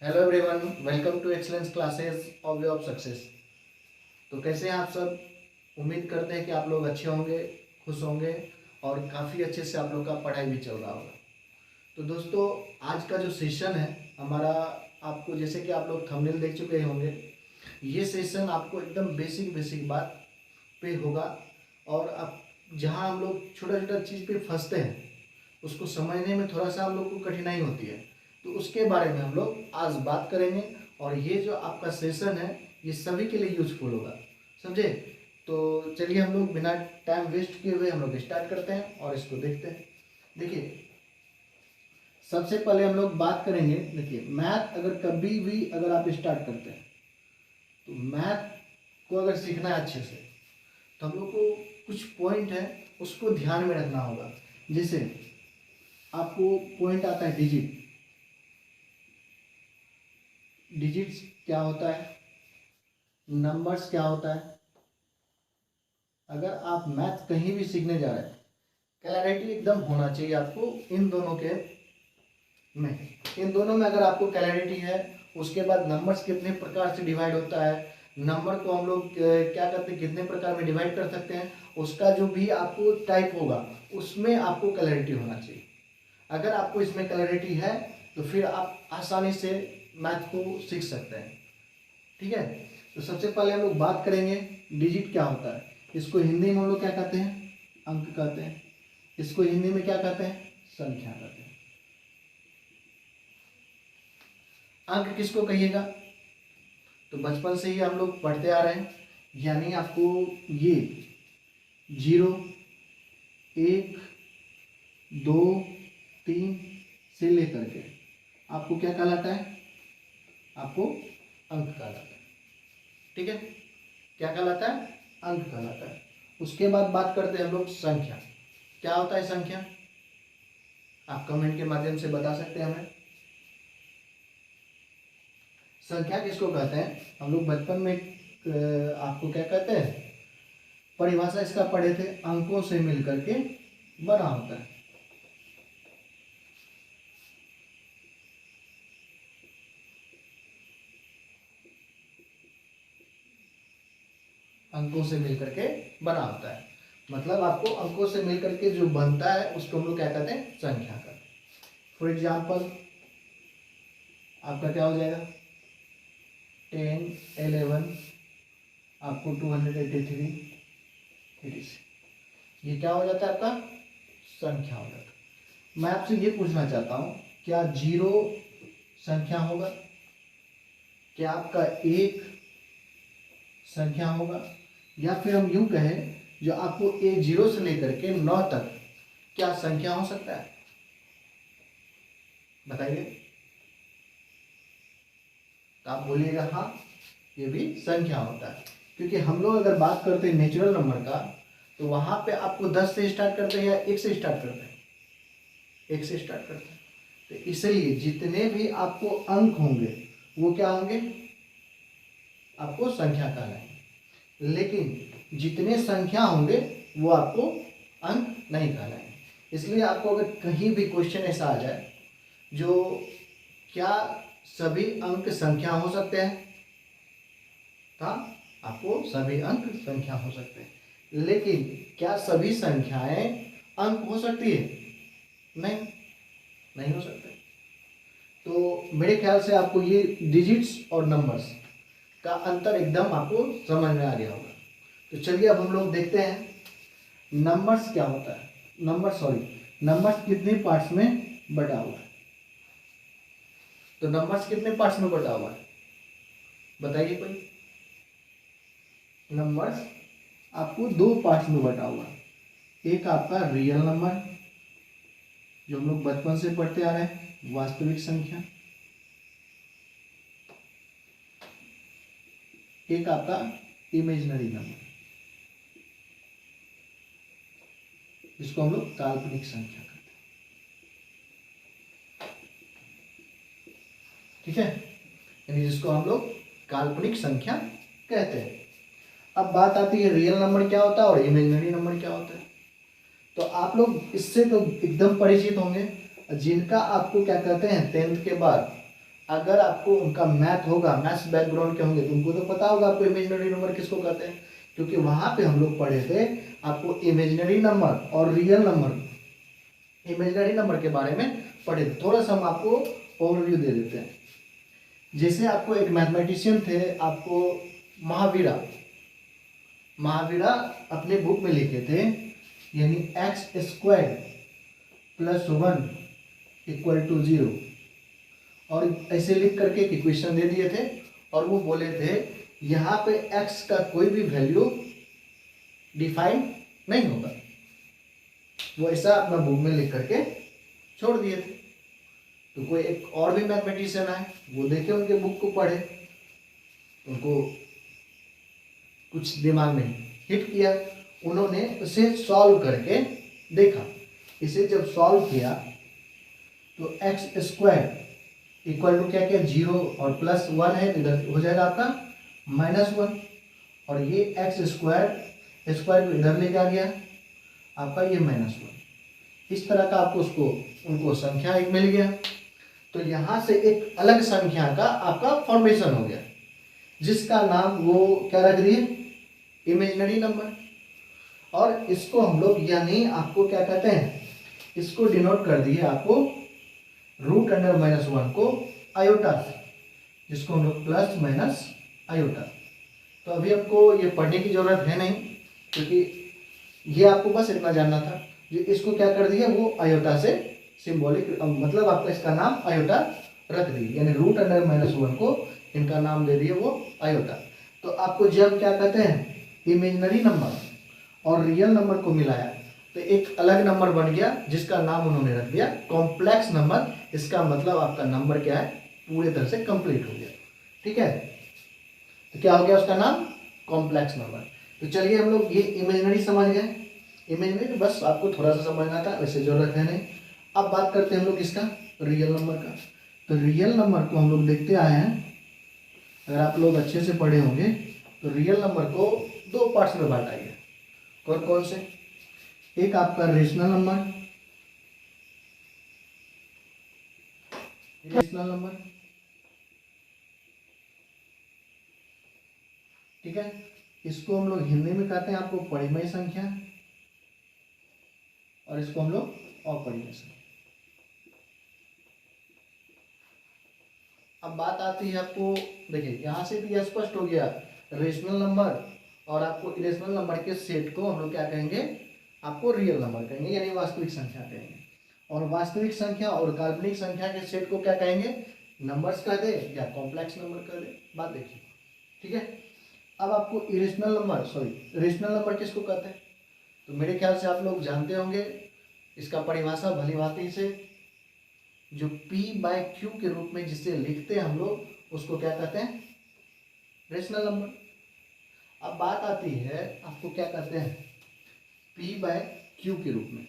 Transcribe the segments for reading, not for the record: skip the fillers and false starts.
Hello everyone, welcome to excellence classes of way of success. तो कैसे हैं आप सब? उम्मीद करते हैं कि आप लोग अच्छे होंगे, खुश होंगे और काफ़ी अच्छे से आप लोग का पढ़ाई भी चल रहा होगा। तो दोस्तों, आज का जो सेशन है हमारा, आपको जैसे कि आप लोग थंबनेल देख चुके होंगे, ये सेशन आपको एकदम बेसिक बेसिक बात पे होगा। और आप जहाँ हम लोग छोटा छोटा चीज़ पे फंसते हैं, उसको समझने में थोड़ा सा हम लोग को कठिनाई होती है, तो उसके बारे में हम लोग आज बात करेंगे। और ये जो आपका सेशन है ये सभी के लिए यूजफुल होगा, समझे? तो चलिए हम लोग बिना टाइम वेस्ट किए हुए हम लोग स्टार्ट करते हैं और इसको देखते हैं। देखिए, सबसे पहले हम लोग बात करेंगे। देखिए, मैथ अगर कभी भी अगर आप स्टार्ट करते हैं तो मैथ को अगर सीखना है अच्छे से, तो हम लोग को कुछ पॉइंट है उसको ध्यान में रखना होगा। जैसे आपको पॉइंट आता है डिजिट। डिजिट्स क्या होता है, नंबर्स क्या होता है। अगर आप मैथ कहीं भी सीखने जा रहे हैं, क्लैरिटी एकदम होना चाहिए आपको इन दोनों के में। इन दोनों में अगर आपको क्लैरिटी है, उसके बाद नंबर्स कितने प्रकार से डिवाइड होता है, नंबर को हम लोग क्या करते हैं, कितने प्रकार में डिवाइड कर सकते हैं, उसका जो भी आपको टाइप होगा उसमें आपको क्लैरिटी होना चाहिए। अगर आपको इसमें क्लैरिटी है तो फिर आप आसानी से मैथ को सीख सकते हैं। ठीक है, तो सबसे पहले हम लोग बात करेंगे डिजिट क्या होता है। इसको हिंदी में हम लोग क्या कहते हैं, अंक कहते हैं। इसको हिंदी में क्या कहते हैं, संख्या कहते हैं। अंक किसको कहिएगा, तो बचपन से ही हम लोग पढ़ते आ रहे हैं, यानी आपको ये 0, 1, 2, 3 से लेकर के आपको क्या कहलाता है, आपको अंक कहलाता है। ठीक है, क्या कहलाता है, अंक कहलाता है। उसके बाद बात करते हैं हम लोग संख्या। क्या होता है संख्या, आप कमेंट के माध्यम से बता सकते हैं हमें। संख्या किसको कहते हैं, हम लोग बचपन में आपको क्या कहते हैं, परिभाषा इसका पढ़े थे, अंकों से मिलकर के बना होता है। अंकों से मिलकर के बना होता है, मतलब आपको अंकों से मिलकर के जो बनता है उसको हम लोग क्या कहते हैं, संख्या कहते हैं। फॉर एग्जाम्पल आपका क्या हो जाएगा, 10, 11, आपको 283, 86, ये क्या हो जाता है, आपका संख्या हो जाता है। मैं आपसे ये पूछना चाहता हूँ, क्या 0 संख्या होगा, क्या आपका 1 संख्या होगा, या फिर हम यूं कहें जो आपको 0 से लेकर के 9 तक क्या संख्या हो सकता है, बताइए। तो आप बोलिएगा हाँ, ये भी संख्या होता है। क्योंकि हम लोग अगर बात करते हैं नेचुरल नंबर का, तो वहां पे आपको 10 से स्टार्ट करते हैं या 1 से स्टार्ट करते हैं, 1 से स्टार्ट करते हैं। तो इसलिए जितने भी आपको अंक होंगे वो क्या होंगे, आपको संख्या कहलाएंगे। लेकिन जितने संख्या होंगे वो आपको अंक नहीं कहलाएंगे। इसलिए आपको अगर कहीं भी क्वेश्चन ऐसा आ जाए जो क्या सभी अंक संख्या हो सकते हैं, तो आपको सभी अंक संख्या हो सकते हैं। लेकिन क्या सभी संख्याएं अंक हो सकती है, नहीं, नहीं हो सकते। तो मेरे ख्याल से आपको ये डिजिट्स और नंबर्स का अंतर एकदम आपको समझ में आ गया होगा। तो चलिए अब हम लोग देखते हैं नंबर्स क्या होता है। नंबर्स कितने पार्ट्स में बटा हुआ है। तो नंबर्स कितने पार्ट्स में बटा हुआ है, बताइए कोई। नंबर्स आपको 2 पार्ट्स में बटा हुआ है। एक आपका रियल नंबर जो हम लोग बचपन से पढ़ते आ रहे हैं, वास्तविक संख्या। एक आपका इमेजिनरी नंबर, जिसको हम लोग काल्पनिक संख्या कहते हैं। ठीक है, यानी जिसको हम लोग काल्पनिक संख्या कहते हैं। अब बात आती है रियल नंबर क्या होता है और इमेजिनरी नंबर क्या होता है। तो आप लोग इससे तो एकदम परिचित होंगे, जिनका आपको क्या कहते हैं 10th के बाद अगर आपको उनका मैथ होगा, मैथ्स बैकग्राउंड के होंगे, तो उनको तो पता होगा आपको इमेजिनरी नंबर किसको कहते हैं, क्योंकि वहां पे हम लोग पढ़े थे आपको इमेजिनरी नंबर और रियल नंबर, इमेजिनरी नंबर के बारे में पढ़े थे। थोड़ा सा हम आपको ओवरव्यू दे देते हैं। जैसे आपको एक मैथमेटिशियन थे, आपको महावीरा, महावीरा अपने बुक में लिखे थे, यानी x² + 1 = 0, और ऐसे लिख करके एक इक्वेशन दे दिए थे, और वो बोले थे यहाँ पे x का कोई भी वैल्यू डिफाइन नहीं होगा। वो ऐसा अपना बुक में लिख करके छोड़ दिए थे। तो कोई एक और भी मैथमेटिशियन आए, वो देखे उनके बुक को पढ़े, उनको कुछ दिमाग में हिट किया, उन्होंने उसे सॉल्व करके देखा। इसे जब सॉल्व किया तो x² = क्या क्या 0 और +1 है, इधर हो जाएगा आपका -1, और ये x² को इधर ले जा गया आपका ये -1। इस तरह का आपको उसको उनको संख्या एक मिल गया। तो यहाँ से एक अलग संख्या का आपका फॉर्मेशन हो गया, जिसका नाम वो क्या रख दिए, इमेजिनरी नंबर। और इसको हम लोग यानी आपको क्या कहते हैं, इसको डिनोट कर दिए आपको √(-1) को आयोटा से, जिसको हम लोग प्लस आयोटा। तो अभी आपको ये पढ़ने की जरूरत है नहीं, क्योंकि ये आपको बस इतना जानना था। जो इसको क्या कर दिया, वो आयोटा से सिंबॉलिक, मतलब आपका इसका नाम आयोटा रख दी, यानी √(-1) को इनका नाम दे दिए वो आयोटा। तो आपको जब क्या कहते हैं, इमेजिनरी नंबर और रियल नंबर को मिलाया तो एक अलग नंबर बन गया, जिसका नाम उन्होंने रख दिया कॉम्प्लेक्स नंबर। इसका मतलब आपका नंबर क्या है, पूरे तरह से कंप्लीट हो गया। ठीक है, तो क्या हो गया उसका नाम, कॉम्प्लेक्स नंबर। तो चलिए हम लोग ये इमेजिनरी समझ गए। इमेजिनरी बस आपको थोड़ा सा समझना था, वैसे जरूरत है नहीं। अब बात करते हैं हम लोग इसका रियल नंबर का। तो रियल नंबर को हम लोग देखते आए हैं, अगर आप लोग अच्छे से पढ़े होंगे तो रियल नंबर को 2 पार्ट्स में बांटा गया। कौन कौन से, एक आपका रेशनल नंबर, ठीक है, इसको हम लोग हिंदी में कहते हैं आपको परिमेय संख्या, और इसको हम लोग अपरिमेय संख्या। अब बात आती है आपको, देखिए यहाँ से भी स्पष्ट हो गया, रेशनल नंबर और आपको इरेशनल नंबर के सेट को हम लोग क्या कहेंगे, आपको रियल नंबर कहेंगे, यानी वास्तविक संख्या कहेंगे। और वास्तविक संख्या और काल्पनिक संख्या के सेट को क्या कहेंगे, नंबर्स कह दे या कॉम्प्लेक्स नंबर कह दे, बात देखिए। ठीक है, अब आपको रेशनल नंबर किसको कहते हैं, तो मेरे ख्याल से आप लोग जानते होंगे इसका परिभाषा भली भांति से, जो P/Q के रूप में जिसे लिखते हैं हम लोग, उसको क्या कहते हैं, रेशनल नंबर। अब बात आती है आपको क्या कहते हैं, P/Q के रूप में,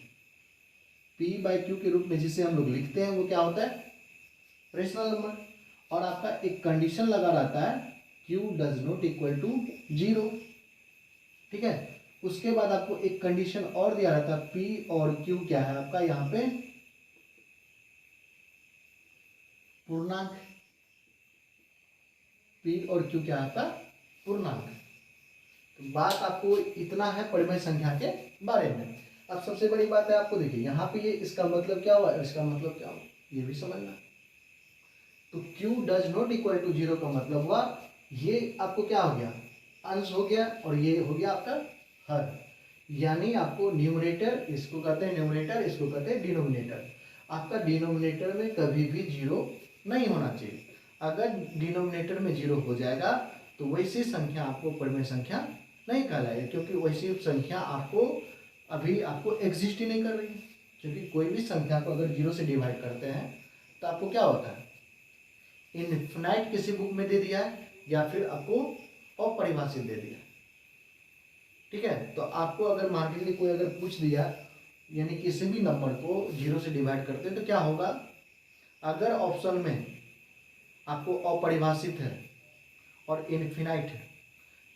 P/Q के रूप में जिसे हम लोग लिखते हैं वो क्या होता है, रेशनल नंबर। और आपका एक कंडीशन लगा रहता है, Q ≠ 0। ठीक है, उसके बाद आपको एक कंडीशन और दिया रहता है, P और Q क्या है आपका यहाँ पे पूर्णांक, P और Q क्या है आपका पूर्णांक। तो बात आपको इतना है परिमेय संख्या के बारे में। अब सबसे बड़ी बात है आपको, देखिए यहाँ पे ये इसका मतलब क्या हुआ, इसका मतलब क्या हुआ, ये भी समझना। तो Q ≠ 0 का मतलब हुआ, ये आपको क्या हो गया, अंश हो गया, और ये हो गया आपका हर, यानी आपको न्यूमरेटर, इसको कहते हैं न्यूमरेटर, इसको कहते हैं डिनोमिनेटर। आपका डिनोमिनेटर में कभी भी 0 नहीं होना चाहिए। अगर डिनोमिनेटर में 0 हो जाएगा तो वैसी संख्या आपको परिमेय संख्या नहीं कहलाएगी, क्योंकि वैसी संख्या आपको अभी आपको एग्जिस्ट ही नहीं कर रही है। क्योंकि कोई भी संख्या को अगर 0 से डिवाइड करते हैं तो आपको क्या होता है, इनफिनाइट किसी बुक में दे दिया है, या फिर आपको अपरिभाषित दे दिया। ठीक है, तो आपको अगर मान के लिए कोई अगर पूछ दिया, यानी किसी भी नंबर को 0 से डिवाइड करते हैं तो क्या होगा, अगर ऑप्शन में आपको अपरिभाषित है और इनफिनाइट है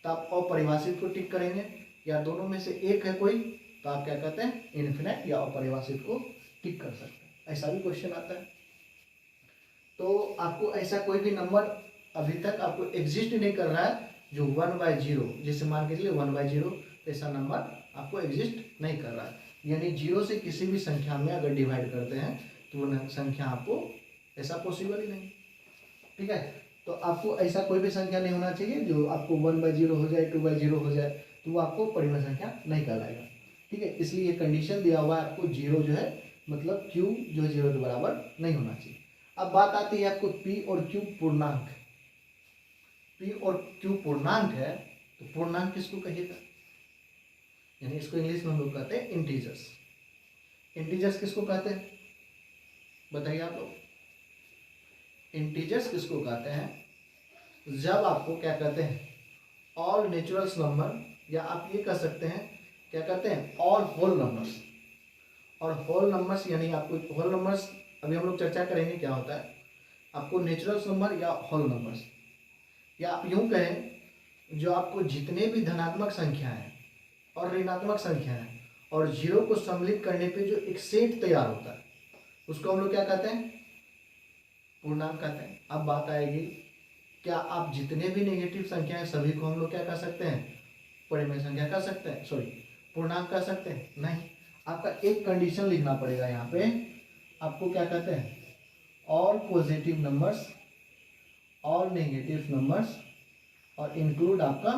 तो आप अपरिभाषित को टिक करेंगे, या दोनों में से एक है कोई तो आप क्या कहते हैं, इनफिनाइट या अपरिभाषित को टिक कर सकते हैं। ऐसा भी क्वेश्चन आता है। तो आपको ऐसा कोई भी नंबर अभी तक आपको एग्जिस्ट नहीं कर रहा है जो 1/0, जैसे मान के चलिए 1/0, ऐसा नंबर आपको एग्जिस्ट नहीं कर रहा है। यानी 0 से किसी भी संख्या में अगर डिवाइड करते हैं तो वो संख्या आपको ऐसा पॉसिबल ही नहीं। ठीक है, तो आपको ऐसा कोई भी संख्या नहीं होना चाहिए जो आपको 1/0 हो जाए, 2/0 हो जाए, तो वो आपको परिमेय संख्या नहीं कहलाएगा। ठीक है, इसलिए ये कंडीशन दिया हुआ है आपको 0 जो है मतलब q जो है 0 के बराबर नहीं होना चाहिए। अब बात आती है आपको p और q पूर्णांक। p और q पूर्णांक है तो पूर्णांक किसको कहिएगा, यानी इसको इंग्लिश में हम लोग कहते हैं इंटीजर्स। इंटीजर्स किसको कहते हैं बताइए आप लोग, इंटीजर्स किसको कहते हैं? जब आपको क्या कहते हैं ऑल नेचुरल्स नंबर, या आप ये कह सकते हैं क्या कहते हैं ऑल होल नंबर्स। और होल नंबर्स यानी आपको होल नंबर्स अभी हम लोग चर्चा करेंगे क्या होता है, आपको नेचुरल्स नंबर या होल नंबर्स, या आप यूं कहें जो आपको जितने भी धनात्मक संख्या हैं और ऋणात्मक संख्या हैं और जीरो को सम्मिलित करने पे जो एक सेट तैयार होता है उसको हम लोग क्या कहते हैं, पूर्णांक कहते हैं। अब बात आएगी, क्या आप जितने भी नेगेटिव संख्या हैं सभी को हम लोग क्या कह सकते हैं, परिमेय संख्या कह सकते हैं, सॉरी पूर्णांक कह सकते हैं? नहीं, आपका एक कंडीशन लिखना पड़ेगा यहाँ पे। आपको क्या कहते हैं all positive numbers, all negative numbers और इंक्लूड आपका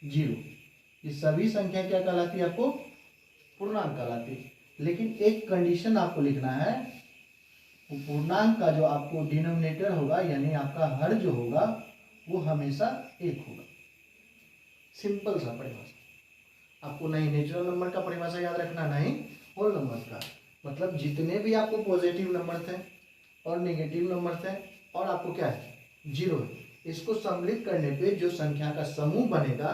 0, ये सभी संख्या क्या कहलाती है आपको पूर्णांक कहलाती है। लेकिन एक कंडीशन आपको लिखना है, वो पूर्णांक का जो आपको डिनोमिनेटर होगा यानी आपका हर जो होगा वो हमेशा 1 होगा। सिंपल सा परिभाषा, आपको नहीं नेचुरल नंबर का परिभाषा याद रखना, नहीं होल नंबर का। मतलब जितने भी आपको पॉजिटिव नंबर थे और नेगेटिव नंबर थे और आपको क्या है 0 है, इसको सम्मिलित करने पे जो संख्या का समूह बनेगा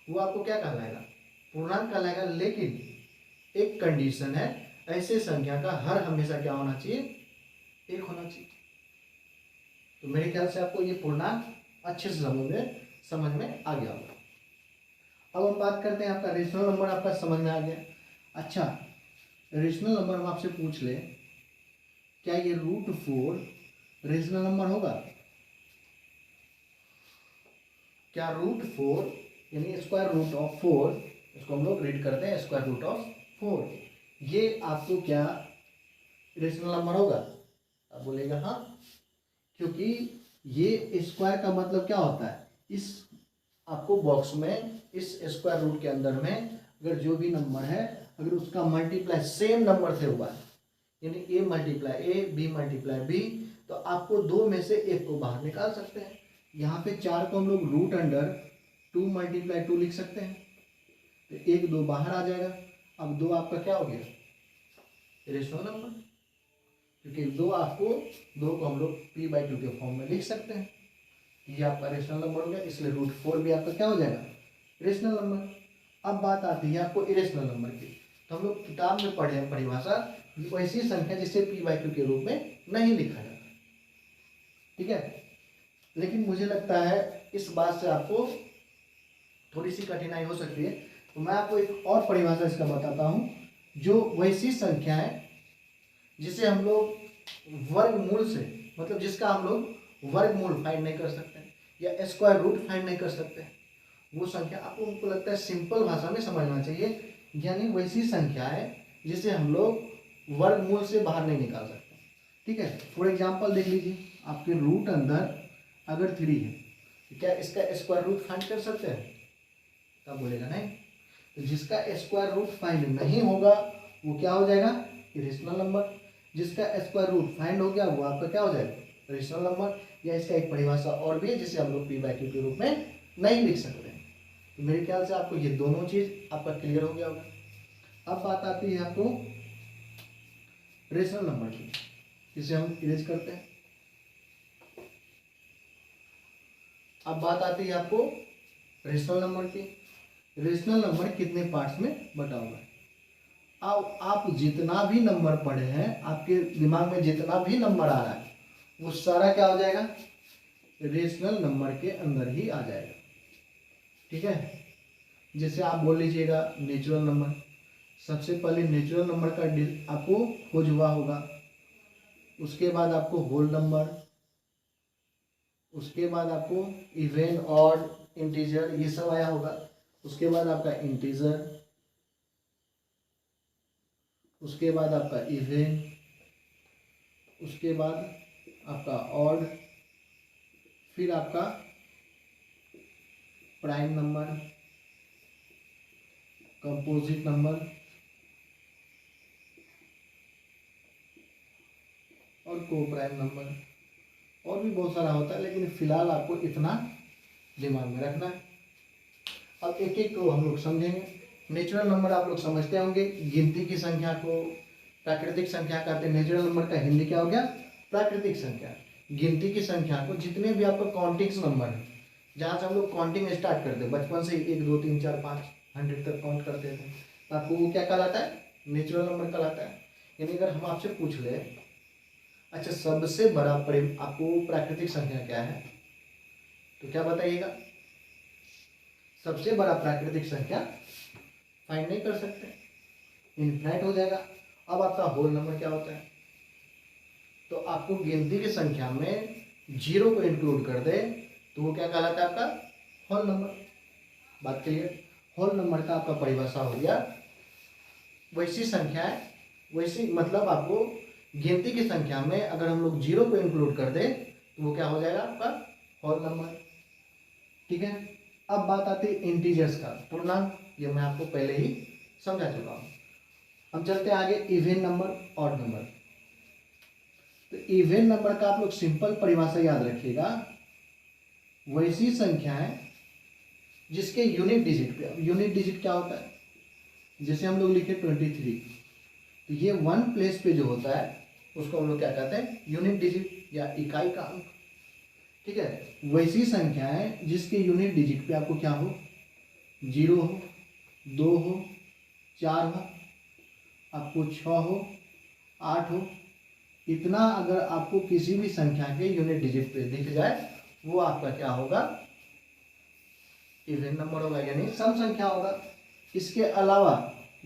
वो आपको क्या कहलाएगा, पूर्णांक कहलाएगा। लेकिन एक कंडीशन है, ऐसे संख्या का हर हमेशा क्या होना चाहिए, 1 होना चाहिए। तो मेरे ख्याल से आपको ये पूर्णांक अच्छे से समझ में आ गया होगा। अब हम बात करते हैं आपका रेशनल नंबर, आपका समझ में आ गया। अच्छा, रेशनल नंबर हम आपसे पूछ ले, क्या ये √4 रेशनल नंबर होगा? क्या √4 यानी स्क्वायर रूट ऑफ 4, इसको हम लोग रीड करते हैं स्क्वायर रूट ऑफ 4, ये आपको क्या रेशनल नंबर होगा? आप बोलेगा हाँ, क्योंकि ये स्क्वायर का मतलब क्या होता है, इस आपको बॉक्स में इस स्क्वायर रूट के अंदर में अगर जो भी नंबर है अगर उसका मल्टीप्लाई सेम नंबर से हुआ है, यानी a multiply a, b multiply b, तो आपको 2 में से 1 को बाहर निकाल सकते हैं। यहाँ पे 4 को हम लोग रूट अंडर 2 मल्टीप्लाई 2 लिख सकते हैं, तो 1 2 बाहर आ जाएगा। अब 2 आपका क्या हो गया, रेशनल नंबर, क्योंकि 2 को हम लोग p/2 के फॉर्म में लिख सकते हैं। ये आपका रेशनल नंबर हो गया, इसलिए √4 भी आपका क्या हो जाएगा, रेशनल नंबर। अब बात आती है आपको इरेशनल नंबर की, तो हम लोग किताब में पढ़े हैं परिभाषा, वैसी संख्या जिसे p/2 के रूप में नहीं लिखा जाता। ठीक है, लेकिन मुझे लगता है इस बात से आपको थोड़ी सी कठिनाई हो सकती है, तो मैं आपको एक और परिभाषा इसका बताता हूँ, जो वैसी संख्या है जिसे हम लोग वर्गमूल से, मतलब जिसका हम लोग वर्गमूल फाइंड नहीं कर सकते या स्क्वायर रूट फाइंड नहीं कर सकते, वो संख्या आपको हमको लगता है सिंपल भाषा में समझना चाहिए। यानी वैसी संख्या है जिसे हम लोग वर्गमूल से बाहर नहीं निकाल सकते। ठीक है, फॉर एग्जांपल देख लीजिए, आपके रूट अंदर अगर 3 है तो क्या इसका स्क्वायर रूट फाइंड कर सकते हैं? तब बोलेगा नहीं। तो जिसका स्क्वायर रूट फाइंड नहीं होगा वो क्या हो जाएगा, इरेशनल नंबर। जिसका स्क्वायर रूट फाइंड हो गया वो आपका क्या हो जाएगा, रेशनल नंबर। या इसका एक परिभाषा और भी है जिसे हम लोग p/2 के रूप में नहीं लिख सकते। तो मेरे ख्याल से आपको ये दोनों चीज आपका क्लियर हो गया होगा। अब बात आती है आपको रेशनल नंबर की, जिसे हम इरेज करते हैं। अब बात आती है आपको रेशनल नंबर की। रेशनल नंबर कितने पार्ट्स में बटा हुआ है? अब आप जितना भी नंबर पढ़े हैं, आपके दिमाग में जितना भी नंबर आ रहा है वो सारा क्या हो जाएगा, रेशनल नंबर के अंदर ही आ जाएगा। ठीक है, जैसे आप बोल लीजिएगा नेचुरल नंबर, सबसे पहले नेचुरल नंबर का आपको खोज हुआ होगा, उसके बाद आपको होल नंबर, उसके बाद आपको इवन, ऑड, इंटीजर ये सब आया होगा। उसके बाद आपका इंटीजर, उसके बाद आपका इवन, उसके बाद आपका ऑड, फिर आपका प्राइम नंबर, कंपोजिट नंबर और को प्राइम नंबर, और भी बहुत सारा होता है, लेकिन फिलहाल आपको इतना दिमाग में रखना है। अब एक एक को हम लोग समझेंगे। नेचुरल नंबर आप लोग समझते होंगे, गिनती की संख्या को प्राकृतिक संख्या कहते हैं। नेचुरल नंबर का हिंदी क्या हो गया? प्राकृतिक संख्या। गिनती की संख्या को जितने भी आपका काउंटिंग्स नंबर है, जहाँ से हम लोग काउंटिंग स्टार्ट करते हैं, बचपन से 1 2 3 4 5 100 तक काउंट करते थे, तो आपको वो क्या कहलाता है? नेचुरल नंबर कहलाता है। यानी अगर हम आपसे पूछ ले, अच्छा सबसे बड़ा आपको प्राकृतिक संख्या क्या है, तो क्या बताइएगा? सबसे बड़ा प्राकृतिक संख्या फाइंड नहीं कर सकते, इनफाइनाइट हो जाएगा। अब आपका होल नंबर क्या होता है? तो आपको गिनती की संख्या में 0 को इंक्लूड कर दे तो वो क्या कहलाता है? आपका होल नंबर। बात क्लियर? होल नंबर का आपका परिभाषा हो गया वैसी संख्या है, वैसी मतलब आपको गिनती की संख्या में अगर हम लोग 0 को इंक्लूड कर दे तो वो क्या हो जाएगा? आपका होल नंबर। ठीक है। अब बात आती है इंटीजर्स का, पूर्णांक। ये मैं आपको पहले ही समझा चुका हूँ। हम चलते हैं आगे, इवन नंबर, ऑड नंबर। तो इवन नंबर का आप लोग सिंपल परिभाषा याद रखिएगा, वैसी संख्या है जिसके यूनिट डिजिट पे, यूनिट डिजिट क्या होता है? जैसे हम लोग लिखे 23, तो ये 1 प्लेस पे जो होता है उसको हम लोग क्या कहते हैं? यूनिट डिजिट या इकाई का अंक। ठीक है। वैसी संख्या है जिसके यूनिट डिजिट पे आपको क्या हो? 0 हो, 2 हो, 4 हो, आपको 6 हो, 8 हो, इतना अगर आपको किसी भी संख्या के यूनिट डिजिट पे दिख जाए वो आपका क्या होगा? इवन नंबर होगा, यानी सम संख्या होगा। इसके अलावा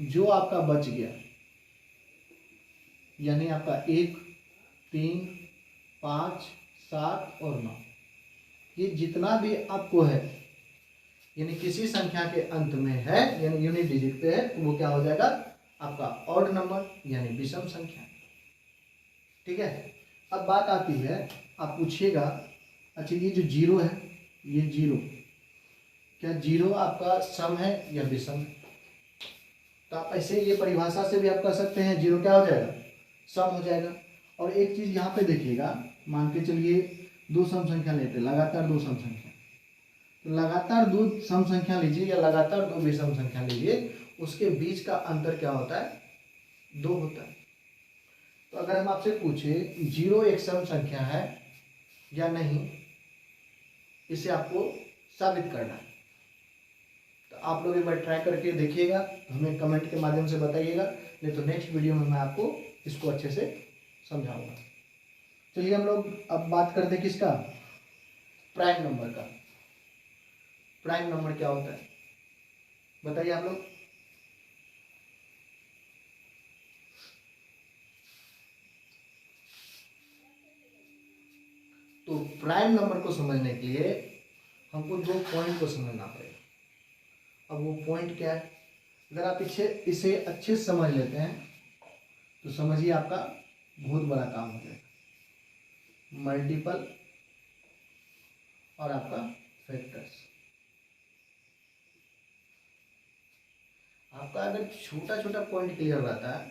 जो आपका बच गया, यानी आपका 1, 3, 5, 7 और 9, ये जितना भी आपको है, यानी किसी संख्या के अंत में है, यानी यूनिट डिजिट पे है, तो वो क्या हो जाएगा? आपका ऑड नंबर, यानी विषम संख्या। ठीक है। अब बात आती है, आप पूछिएगा, अच्छा ये जो 0 है, ये 0 क्या 0 आपका सम है या विषम है? तो आप ऐसे ये परिभाषा से भी आप कह सकते हैं 0 क्या हो जाएगा? सम हो जाएगा। और एक चीज यहाँ पे देखिएगा, मान के चलिए 2 सम संख्या लेते हैं, लगातार 2 सम संख्या, तो लगातार 2 सम संख्या लीजिए या लगातार 2 विषम संख्या लीजिए, उसके बीच का अंतर क्या होता है? 2 होता है। तो अगर हम आपसे पूछे 0 एक सम संख्या है या नहीं, इसे आपको साबित करना है, तो आप लोग एक बार ट्राई करके देखिएगा, हमें कमेंट के माध्यम से बताइएगा, नहीं तो नेक्स्ट वीडियो में मैं आपको इसको अच्छे से समझाऊंगा। चलिए हम लोग अब बात करते हैं किसका? प्राइम नंबर का। प्राइम नंबर क्या होता है बताइए आप लोग? तो प्राइम नंबर को समझने के लिए हमको 2 पॉइंट को समझना पड़ेगा। अब वो पॉइंट क्या है? अगर आप इसे अच्छे से समझ लेते हैं तो समझिए आपका बहुत बड़ा काम हो जाएगा। मल्टीपल और आपका फैक्टर्स। आपका अगर छोटा छोटा पॉइंट क्लियर रहता है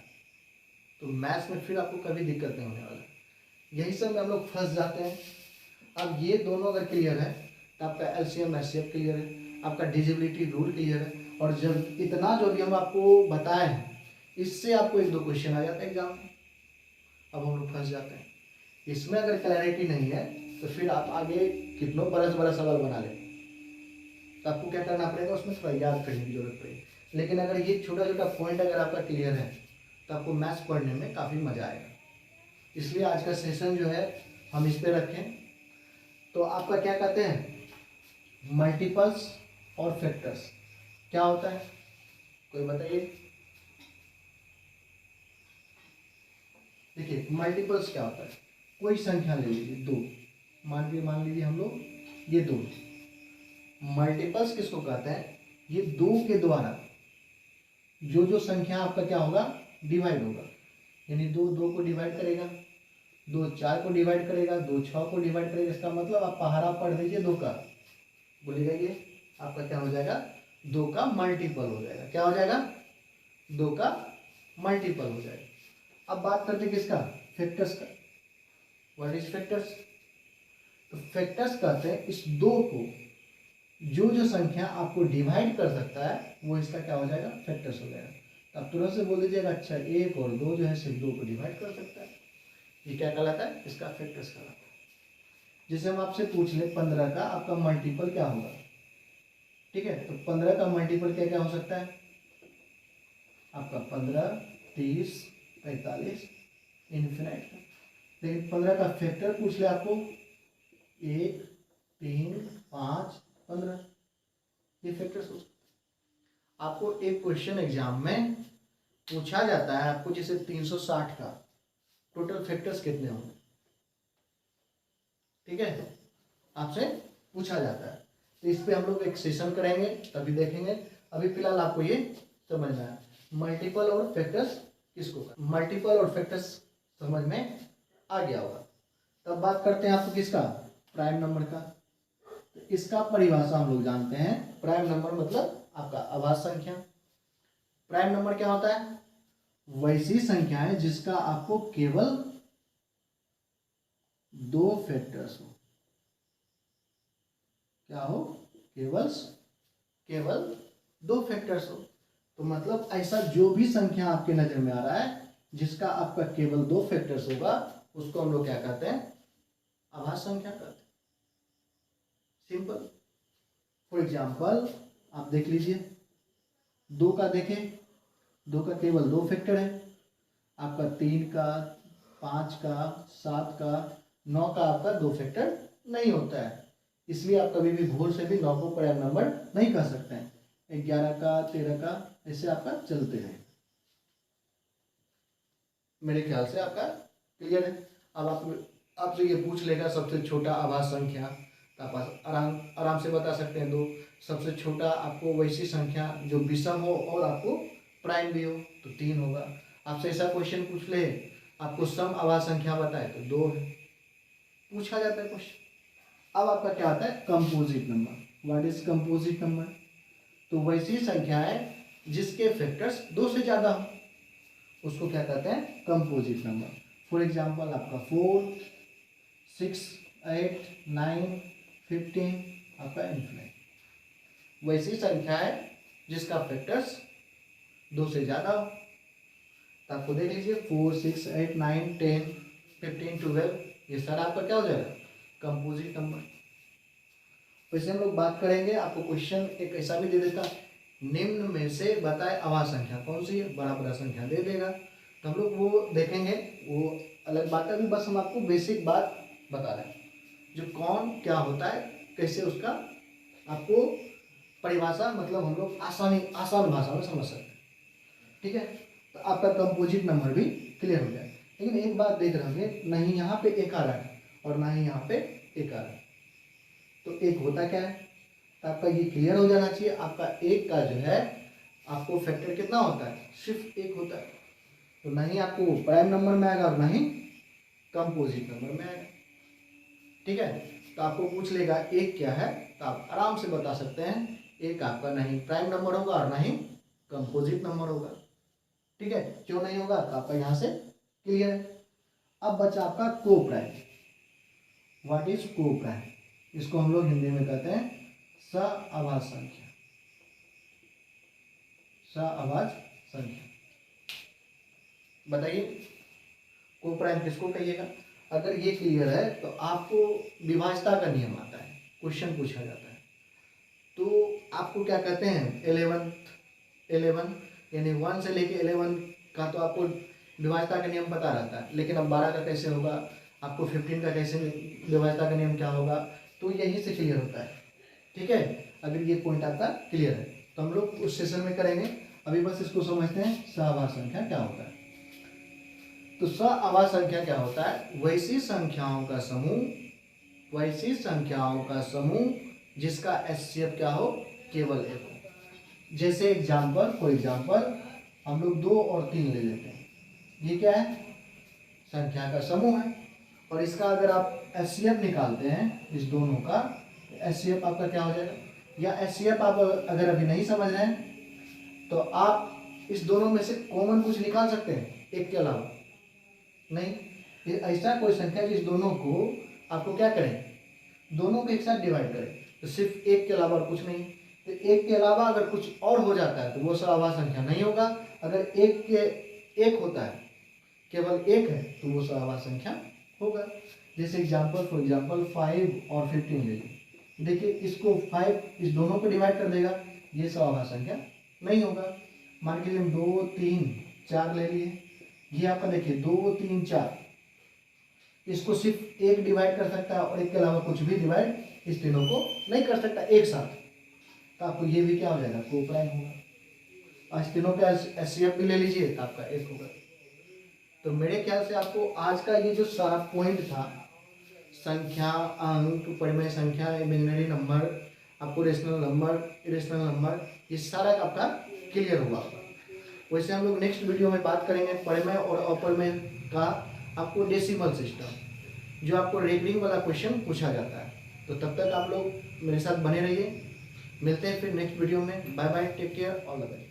तो मैथ्स में फिर आपको कभी दिक्कत नहीं होने वाला। यही सब में हम लोग फंस जाते हैं। अब ये दोनों अगर क्लियर है तो आपका एलसीएम एचसीएफ क्लियर है, आपका डिजिबिलिटी रूल क्लियर है, और जब इतना जो भी हम आपको बताए हैं इससे आपको 1 2 क्वेश्चन आ जाते हैं एग्जाम में। अब हम लोग फंस जाते हैं। इसमें अगर क्लैरिटी नहीं है तो फिर आप आगे कितना बड़ा से बड़ा सवाल बना लें, तो आपको क्या करना पड़ेगा? उसमें थोड़ा याद करने की जरूरत पड़ेगी। लेकिन अगर ये छोटा छोटा पॉइंट अगर आपका क्लियर है तो आपको मैथ्स पढ़ने में काफ़ी मजा आएगा। इसलिए आज का सेशन जो है हम इस पे रखें। तो आपका क्या कहते हैं? मल्टीपल्स और फैक्टर्स क्या होता है? कोई बताइए। देखिए मल्टीपल्स क्या होता है? कोई संख्या ले लीजिए 2, मान लीजिए हम लोग ये 2। मल्टीपल्स किसको कहते हैं? ये 2 के द्वारा जो संख्या आपका क्या होगा, डिवाइड होगा। यानी 2 2 को डिवाइड करेगा, 2 4 को डिवाइड करेगा, 2 6 को डिवाइड करेगा। इसका मतलब आप पहाड़ा पढ़ दीजिए 2 का, बोलिएगा ये आपका क्या हो जाएगा, 2 का मल्टीपल हो जाएगा। क्या हो जाएगा? 2 का मल्टीपल हो जाएगा। अब बात करते हैं किसका, फैक्टर्स का। What is factors? तो फैक्टर्स कहते हैं इस 2 को जो संख्या आपको डिवाइड कर सकता है वो इसका क्या हो जाएगा, फैक्टर्स हो जाएगा। तो आप तुरंत से बोल दीजिएगा अच्छा 1 और 2 जो है सिर्फ 2 को डिवाइड कर सकता है, ये क्या कहलाता है, इसका फैक्टर्स कहलाता है। जैसे हम आपसे पूछ ले 15 का आपका मल्टीपल क्या होगा, ठीक है, तो 15 का मल्टीपल क्या क्या हो सकता है आपका, 15 30 45 इन्फिनाइट का। लेकिन 15 का फैक्टर पूछ ले आपको 1 3 5 15, ये फैक्टर्स हो। आपको एक क्वेश्चन एग्जाम में पूछा जाता है आपको, जैसे 360 का टोटल फैक्टर्स कितने होंगे, ठीक है, आपसे पूछा जाता है। तो इस पे हम लोग एक सेशन करेंगे तभी देखेंगे। अभी फिलहाल आपको ये समझना है मल्टीपल और फैक्टर्स किसको, मल्टीपल और फैक्टर्स समझ में आ गया होगा। तब बात करते हैं आपको किसका, प्राइम नंबर का। तो इसका परिभाषा हम लोग जानते हैं, प्राइम नंबर मतलब आपका अभाज्य संख्या। प्राइम नंबर क्या होता है, वैसी संख्या है जिसका आपको केवल 2 फैक्टर्स हो। क्या हो, केवल 2 फैक्टर्स हो। तो मतलब ऐसा जो भी संख्या आपके नजर में आ रहा है जिसका आपका केवल 2 फैक्टर्स होगा उसको हम लोग क्या कहते हैं, अभाज्य संख्या कहते हैं। सिंपल। फॉर एग्जाम्पल आप देख लीजिए 2 का देखें, 2 का केवल 2 फैक्टर है आपका, 3 का 5 का 7 का 9 का आपका 2 फैक्टर नहीं होता है। इसलिए आप कभी भी भूल से भी 9 को प्राइम नंबर नहीं कह सकते हैं। 11 का 13 का ऐसे आपका चलते हैं। मेरे ख्याल से आपका क्लियर है। अब आपसे ये पूछ लेगा सबसे छोटा अभाज्य संख्या, तो आप आराम से बता सकते हैं 2। सबसे छोटा आपको वैसी संख्या जो विषम हो और आपको प्राइम भी हो तो 3 होगा। आपसे ऐसा क्वेश्चन पूछ ले आपको सम अभाज्य संख्या बताए तो 2 है, पूछा जाता है क्वेश्चन। अब आपका क्या आता है, composite number. What is composite number? तो वैसी संख्या है जिसके फैक्टर्स 2 से ज्यादा हो, उसको क्या कहते हैं, कंपोजिट नंबर। फॉर एग्जांपल आपका 4 6 8 9 15 आपका इन्फिनिट। वैसी संख्या है जिसका फैक्टर्स 2 से ज्यादा हो। तो आपको देख लीजिए 4 6 8 9 10 15 12 ये सारा आपका क्या हो जाएगा, कंपोजिट नंबर। वैसे हम लोग बात करेंगे, आपको क्वेश्चन एक ऐसा भी दे देता, निम्न में से बताए अभाज्य संख्या कौन सी है, बड़ा बड़ा संख्या दे देगा, तो हम लोग वो देखेंगे, वो अलग बात है। अभी बस हम आपको बेसिक बात बता रहे हैं, जो कौन क्या होता है, कैसे उसका आपको परिभाषा मतलब हम लोग आसान भाषा में समझ सकते हैं, ठीक है। तो आपका कंपोजिट नंबर भी क्लियर हो जाए। लेकिन एक बात देख रहे होंगे, नहीं यहाँ पे एक आ रहा है और ना ही यहाँ पे एक आ रहा है, तो एक होता क्या है, तो आपका ये क्लियर हो जाना चाहिए। आपका एक का जो है आपको फैक्टर कितना होता है, सिर्फ 1 होता है। तो ना ही आपको प्राइम नंबर में आएगा और ना ही कंपोजिट नंबर में आएगा, ठीक है। तो आपको पूछ लेगा एक क्या है, तो आप आराम से बता सकते हैं एक आपका नहीं प्राइम नंबर होगा और ना ही कंपोजिट नंबर होगा, ठीक है। क्यों नहीं होगा तो आपका यहाँ से क्लियर है। अब बचा आपका को प्राइम। व्हाट इज को प्राइम? इसको हम लोग हिंदी में कहते हैं सअभाज्य संख्या। सअभाज्य संख्या बताइए को प्राइम किसको कहिएगा? अगर ये क्लियर है तो आपको विभाज्यता का नियम आता है, क्वेश्चन पूछा जाता है, तो आपको क्या कहते हैं 11 यानी 1 से लेके 11 का तो आपको विभाज्यता का नियम पता रहता है, लेकिन अब 12 का कैसे होगा, आपको 15 का कैसे विभाज्यता का नियम क्या होगा, तो यहीं से क्लियर होता है, ठीक है। अगर ये पॉइंट आपका क्लियर है तो हम लोग उस सेशन में करेंगे। अभी बस इसको समझते हैं सअभाज्य संख्या क्या होता है। तो सअभाज्य संख्या क्या होता है, वैसी संख्याओं का समूह वैसी संख्याओं का समूह जिसका एचसीएफ क्या हो, केवल एक हो। जैसे एग्जाम्पल, फॉर एग्जाम्पल हम लोग 2 और 3 ले लेते हैं। ये क्या है, संख्या का समूह है, और इसका अगर आप एचसीएफ निकालते हैं इस दोनों का, एचसीएफ आपका क्या हो जाएगा, या एचसीएफ आप अगर अभी नहीं समझ रहे हैं तो आप इस दोनों में से कॉमन कुछ निकाल सकते हैं एक के अलावा, नहीं। ये ऐसा कोई संख्या जिस दोनों को आपको क्या करें, दोनों को एक साथ डिवाइड करें, तो सिर्फ एक के अलावा और कुछ नहीं। तो एक के अलावा अगर कुछ और हो जाता है तो वो सवाभाज्य संख्या नहीं होगा। अगर एक के एक होता है, केवल एक है, तो वो सवाभाज्य संख्या होगा। जैसे एग्जाम्पल, फॉर एग्जाम्पल 5 और 15 ले लीजिए। देखिए इसको 5 इस दोनों को डिवाइड कर देगा, ये सवाभाज्य संख्या नहीं होगा। मान के लिए हम 2, 3, 4 ले लिए, ये आपका देखिए 2, 3, 4, इसको सिर्फ एक डिवाइड कर सकता है और एक के अलावा कुछ भी डिवाइड इस तीनों को नहीं कर सकता एक साथ। तो आपको ये भी क्या हो जाएगा, कोप्राइम होगा। आज तीनों का एचसीएफ भी ले लीजिए तो आपका एक होगा। तो मेरे ख्याल से आपको आज का ये जो सारा पॉइंट था, संख्या, अंक, परिमेय संख्या, इमेजिनरी नंबर, आपको रेशनल नंबर, इरेशनल नंबर, ये सारा आपका क्लियर हुआ। वैसे हम लोग नेक्स्ट वीडियो में बात करेंगे परिमेय और अपरिमेय का, आपको डेसिमल सिस्टम, जो आपको रेकरिंग वाला क्वेश्चन पूछा जाता है। तो तब तक आप लोग मेरे साथ बने रहिए, मिलते हैं फिर नेक्स्ट वीडियो में। Bye bye, take care, all the best.